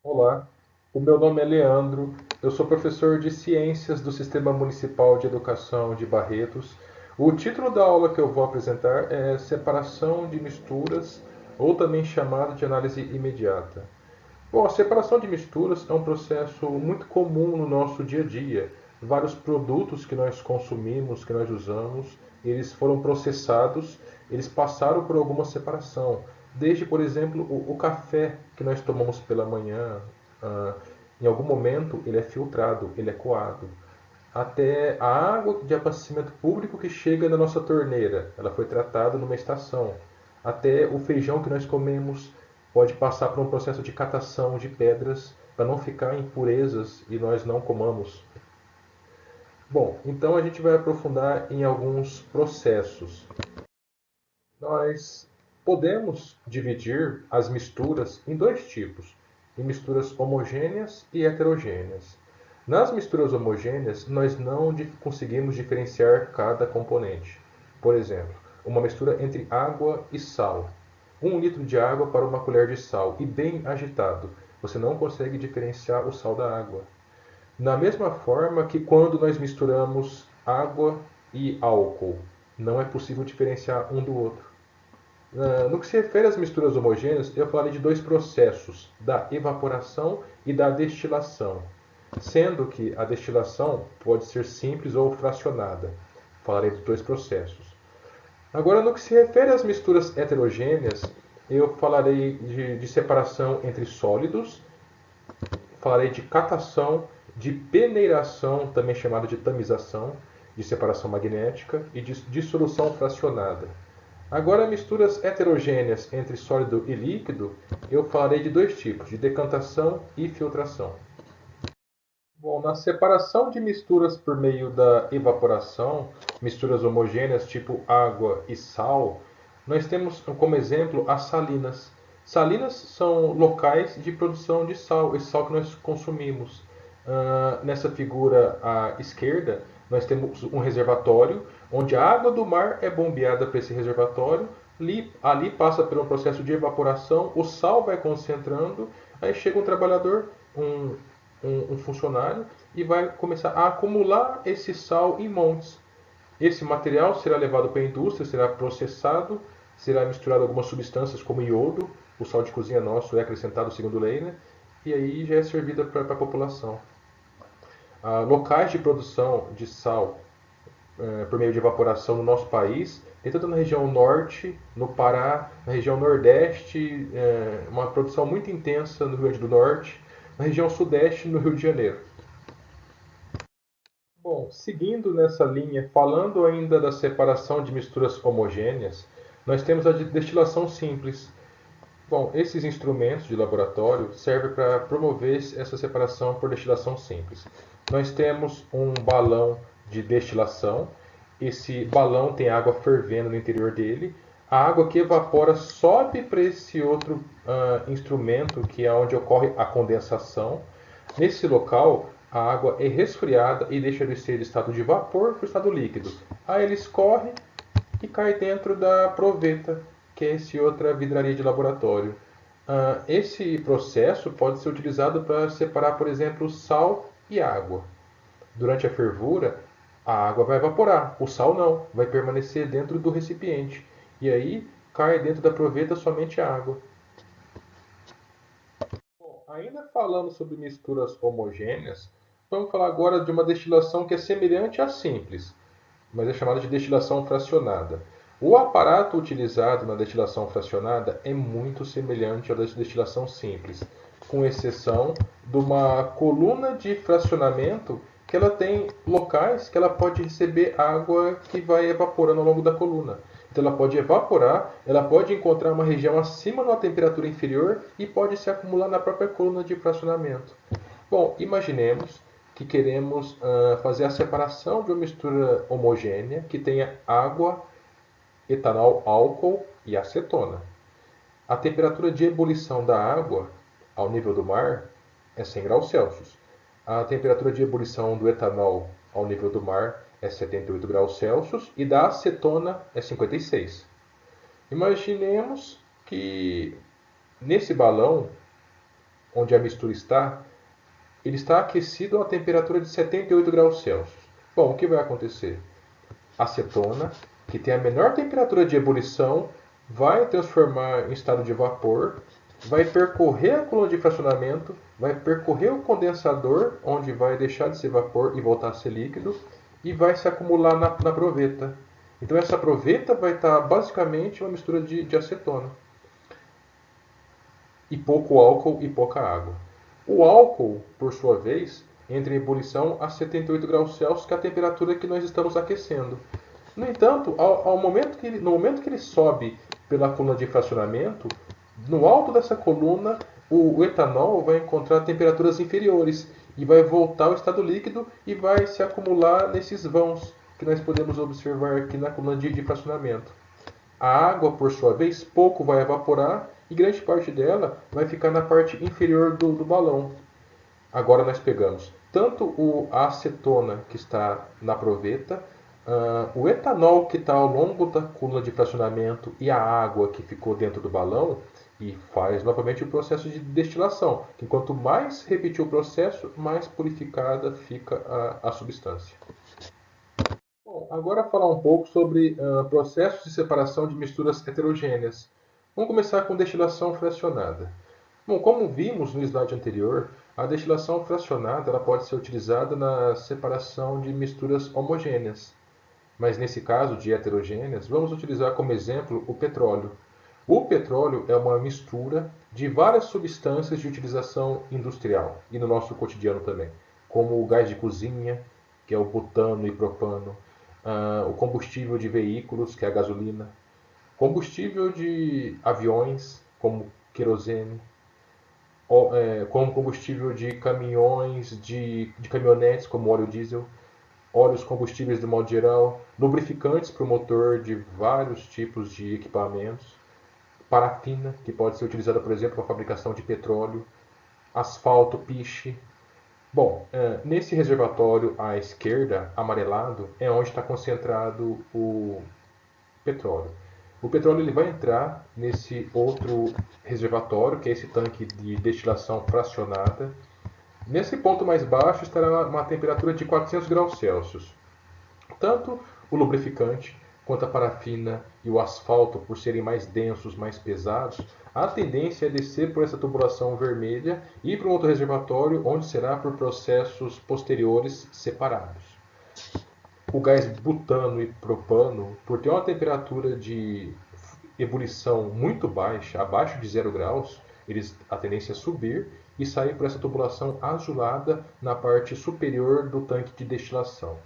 Olá, o meu nome é Leandro, eu sou professor de Ciências do Sistema Municipal de Educação de Barretos. O título da aula que eu vou apresentar é Separação de Misturas, ou também chamado de Análise Imediata. Bom, a separação de misturas é um processo muito comum no nosso dia a dia. Vários produtos que nós consumimos, que nós usamos, eles foram processados, eles passaram por alguma separação. Desde, por exemplo, o café que nós tomamos pela manhã, ah, em algum momento ele é filtrado, ele é coado. Até a água de abastecimento público que chega na nossa torneira, ela foi tratada numa estação. Até o feijão que nós comemos pode passar por um processo de catação de pedras para não ficar impurezas e nós não comamos. Bom, então a gente vai aprofundar em alguns processos. Nós podemos dividir as misturas em dois tipos, em misturas homogêneas e heterogêneas. Nas misturas homogêneas, nós não conseguimos diferenciar cada componente. Por exemplo, uma mistura entre água e sal. 1 litro de água para uma colher de sal e bem agitado. Você não consegue diferenciar o sal da água. Da mesma forma que quando nós misturamos água e álcool, não é possível diferenciar um do outro. No que se refere às misturas homogêneas, eu falarei de dois processos, da evaporação e da destilação, sendo que a destilação pode ser simples ou fracionada. Falarei dos dois processos. Agora, no que se refere às misturas heterogêneas, eu falarei de separação entre sólidos, falarei de catação, de peneiração, também chamada de tamização, de separação magnética e de dissolução fracionada. Agora, misturas heterogêneas entre sólido e líquido, eu falarei de dois tipos, de decantação e filtração. Bom, na separação de misturas por meio da evaporação, misturas homogêneas tipo água e sal, nós temos como exemplo as salinas. Salinas são locais de produção de sal, esse sal que nós consumimos. Nessa figura à esquerda, nós temos um reservatório, onde a água do mar é bombeada para esse reservatório, ali passa por um processo de evaporação, o sal vai concentrando, aí chega um trabalhador, um funcionário, e vai começar a acumular esse sal em montes. Esse material será levado para a indústria, será processado, será misturado a algumas substâncias como iodo, o sal de cozinha nosso é acrescentado segundo lei, né? E aí já é servida para a população. Locais de produção de sal por meio de evaporação no nosso país, tem tanto na região norte, no Pará, na região nordeste, uma produção muito intensa no Rio Grande do Norte, na região sudeste, no Rio de Janeiro. Bom, seguindo nessa linha, falando ainda da separação de misturas homogêneas, nós temos a destilação simples. Bom, esses instrumentos de laboratório servem para promover essa separação por destilação simples. Nós temos um balão de destilação. Esse balão tem água fervendo no interior dele. A água que evapora sobe para esse outro instrumento, que é onde ocorre a condensação. Nesse local, a água é resfriada e deixa de ser de estado de vapor para o estado líquido. Aí ele escorre e cai dentro da proveta, que é essa outra vidraria de laboratório. Esse processo pode ser utilizado para separar, por exemplo, sal e água. Durante a fervura, a água vai evaporar, o sal não, vai permanecer dentro do recipiente. E aí cai dentro da proveta somente a água. Bom, ainda falando sobre misturas homogêneas, vamos falar agora de uma destilação que é semelhante à simples, mas é chamada de destilação fracionada. O aparato utilizado na destilação fracionada é muito semelhante ao da destilação simples, com exceção de uma coluna de fracionamento que ela tem locais que ela pode receber água que vai evaporando ao longo da coluna. Então ela pode evaporar, ela pode encontrar uma região acima de uma temperatura inferior e pode se acumular na própria coluna de fracionamento. Bom, imaginemos que queremos fazer a separação de uma mistura homogênea que tenha água, etanol, álcool e acetona. A temperatura de ebulição da água ao nível do mar é 100 graus Celsius. A temperatura de ebulição do etanol ao nível do mar é 78 graus Celsius e da acetona é 56. Imaginemos que nesse balão onde a mistura está, ele está aquecido a uma temperatura de 78 graus Celsius. Bom, o que vai acontecer? A acetona, que tem a menor temperatura de ebulição, vai transformar em estado de vapor, vai percorrer a coluna de fracionamento, vai percorrer o condensador, onde vai deixar de ser vapor e voltar a ser líquido, e vai se acumular na proveta. Então essa proveta vai estar basicamente uma mistura de acetona. E pouco álcool e pouca água. O álcool, por sua vez, entra em ebulição a 78 graus Celsius, que é a temperatura que nós estamos aquecendo. No entanto, no momento que ele sobe pela coluna de fracionamento, no alto dessa coluna, o etanol vai encontrar temperaturas inferiores e vai voltar ao estado líquido e vai se acumular nesses vãos que nós podemos observar aqui na coluna de fracionamento. A água, por sua vez, pouco vai evaporar e grande parte dela vai ficar na parte inferior do balão. Agora nós pegamos tanto a acetona que está na proveta, o etanol que está ao longo da coluna de fracionamento e a água que ficou dentro do balão e faz novamente o processo de destilação, que quanto mais repetir o processo, mais purificada fica a substância. Bom, agora falar um pouco sobre processos de separação de misturas heterogêneas. Vamos começar com destilação fracionada. Bom, como vimos no slide anterior, a destilação fracionada ela pode ser utilizada na separação de misturas homogêneas. Mas nesse caso de heterogêneas, vamos utilizar como exemplo o petróleo. O petróleo é uma mistura de várias substâncias de utilização industrial e no nosso cotidiano também, como o gás de cozinha, que é o butano e propano, o combustível de veículos, que é a gasolina, combustível de aviões, como querosene, como combustível de caminhões, de caminhonetes, como óleo diesel, óleos combustíveis de modo geral, lubrificantes para o motor de vários tipos de equipamentos, parafina, que pode ser utilizada, por exemplo, para a fabricação de petróleo, asfalto, piche. Bom, nesse reservatório à esquerda, amarelado, é onde está concentrado o petróleo. O petróleo ele vai entrar nesse outro reservatório, que é esse tanque de destilação fracionada. Nesse ponto mais baixo estará uma temperatura de 400 graus Celsius. Tanto o lubrificante quanto a parafina e o asfalto, por serem mais densos, mais pesados, a tendência é descer por essa tubulação vermelha e ir para um outro reservatório, onde será por processos posteriores separados. O gás butano e propano, por ter uma temperatura de ebulição muito baixa, abaixo de 0 graus, a tendência é subir e sair por essa tubulação azulada na parte superior do tanque de destilação.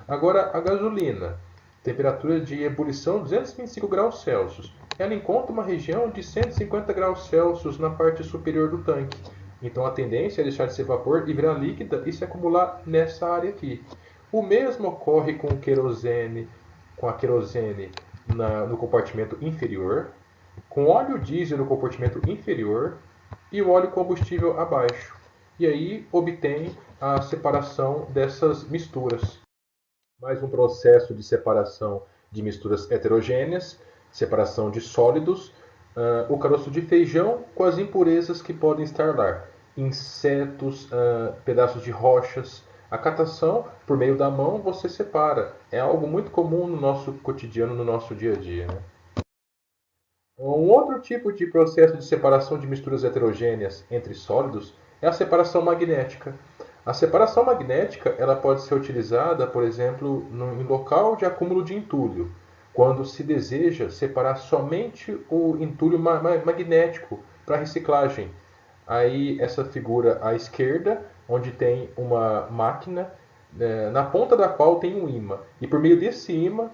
Agora, a gasolina, temperatura de ebulição 225 graus Celsius. Ela encontra uma região de 150 graus Celsius na parte superior do tanque. Então a tendência é deixar de ser vapor e virar líquida e se acumular nessa área aqui. O mesmo ocorre com a querosene no compartimento inferior, com óleo diesel no compartimento inferior e o óleo combustível abaixo. E aí obtém a separação dessas misturas. Mais um processo de separação de misturas heterogêneas, separação de sólidos, o caroço de feijão com as impurezas que podem estar lá, insetos, pedaços de rochas. A catação, por meio da mão, você separa. É algo muito comum no nosso cotidiano, no nosso dia a dia. Né? Um outro tipo de processo de separação de misturas heterogêneas entre sólidos é a separação magnética. A separação magnética ela pode ser utilizada, por exemplo, em local de acúmulo de entulho, quando se deseja separar somente o entulho magnético para reciclagem. Aí essa figura à esquerda, onde tem uma máquina, na ponta da qual tem um ímã. E por meio desse ímã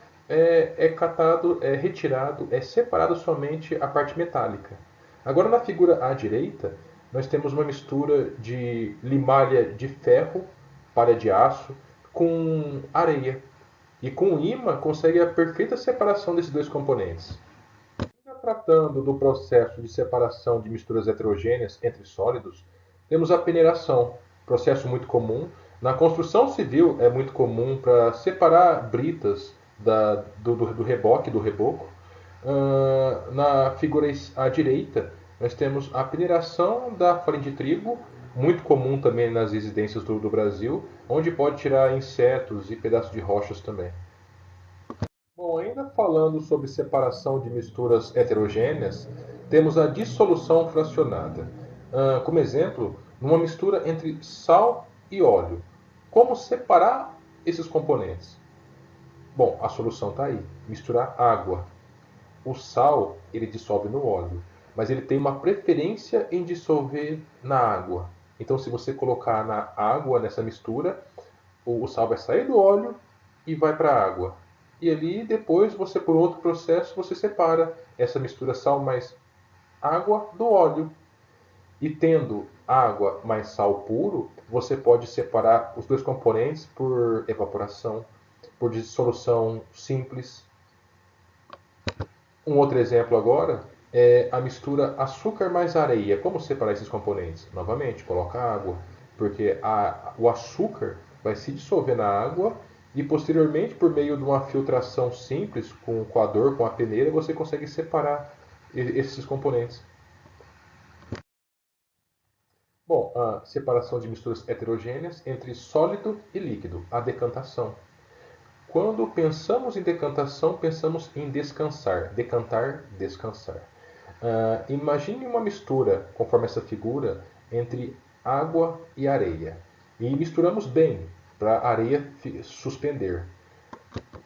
retirado, é separado somente a parte metálica. Agora na figura à direita, nós temos uma mistura de limalha de ferro, palha de aço, com areia. E com o ímã consegue a perfeita separação desses dois componentes. Tratando do processo de separação de misturas heterogêneas entre sólidos, temos a peneiração, processo muito comum. Na construção civil é muito comum para separar britas do reboque, do reboco. Na figura à direita, nós temos a peneiração da farinha de trigo, muito comum também nas residências do Brasil, onde pode tirar insetos e pedaços de rochas também. Bom, ainda falando sobre separação de misturas heterogêneas, temos a dissolução fracionada. Como exemplo, numa mistura entre sal e óleo. Como separar esses componentes? Bom, a solução está aí: misturar água. O sal ele dissolve no óleo, mas ele tem uma preferência em dissolver na água. Então, se você colocar na água nessa mistura, o sal vai sair do óleo e vai para a água. E ali depois você, por outro processo, você separa essa mistura sal mais água do óleo. E tendo água mais sal puro, você pode separar os dois componentes por evaporação, por dissolução simples. Um outro exemplo agora é a mistura açúcar mais areia. Como separar esses componentes? Novamente, coloca água, porque o açúcar vai se dissolver na água e posteriormente, por meio de uma filtração simples, com o coador, com a peneira, você consegue separar esses componentes. Bom, a separação de misturas heterogêneas entre sólido e líquido, a decantação. Quando pensamos em decantação, pensamos em descansar. Decantar, descansar. Imagine uma mistura, conforme essa figura, entre água e areia. E misturamos bem, para a areia suspender.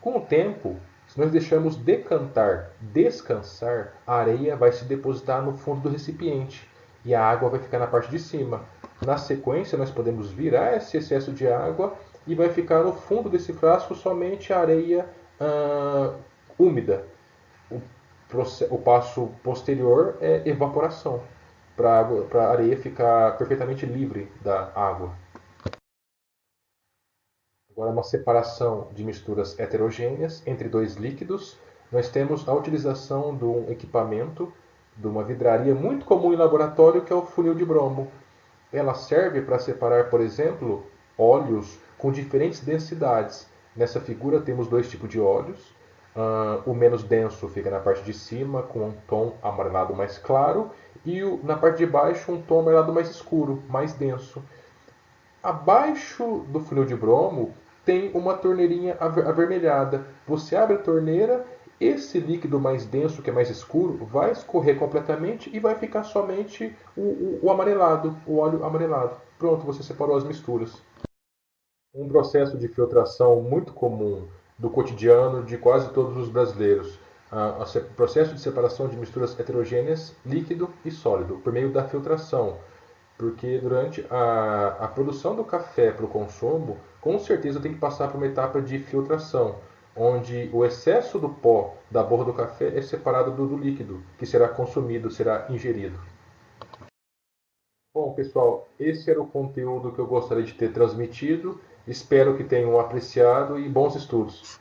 Com o tempo, se nós deixarmos decantar, descansar, a areia vai se depositar no fundo do recipiente e a água vai ficar na parte de cima. Na sequência, nós podemos virar esse excesso de água e vai ficar no fundo desse frasco somente a areia úmida. O passo posterior é evaporação, para a areia ficar perfeitamente livre da água. Agora, uma separação de misturas heterogêneas entre dois líquidos. Nós temos a utilização de um equipamento, de uma vidraria muito comum em laboratório, que é o funil de bromo. Ela serve para separar, por exemplo, óleos com diferentes densidades. Nessa figura temos dois tipos de óleos. O menos denso fica na parte de cima, com um tom amarelado mais claro, e na parte de baixo um tom amarelado mais escuro, mais denso. Abaixo do funil de bromo tem uma torneirinha avermelhada. Você abre a torneira, esse líquido mais denso, que é mais escuro, vai escorrer completamente e vai ficar somente o amarelado, o óleo amarelado. Pronto, você separou as misturas. Um processo de filtração muito comum do cotidiano de quase todos os brasileiros. O processo de separação de misturas heterogêneas, líquido e sólido, por meio da filtração. Porque durante a produção do café para o consumo, com certeza tem que passar por uma etapa de filtração, onde o excesso do pó da borra do café é separado do líquido, que será consumido, será ingerido. Bom, pessoal, esse era o conteúdo que eu gostaria de ter transmitido. Espero que tenham apreciado e bons estudos.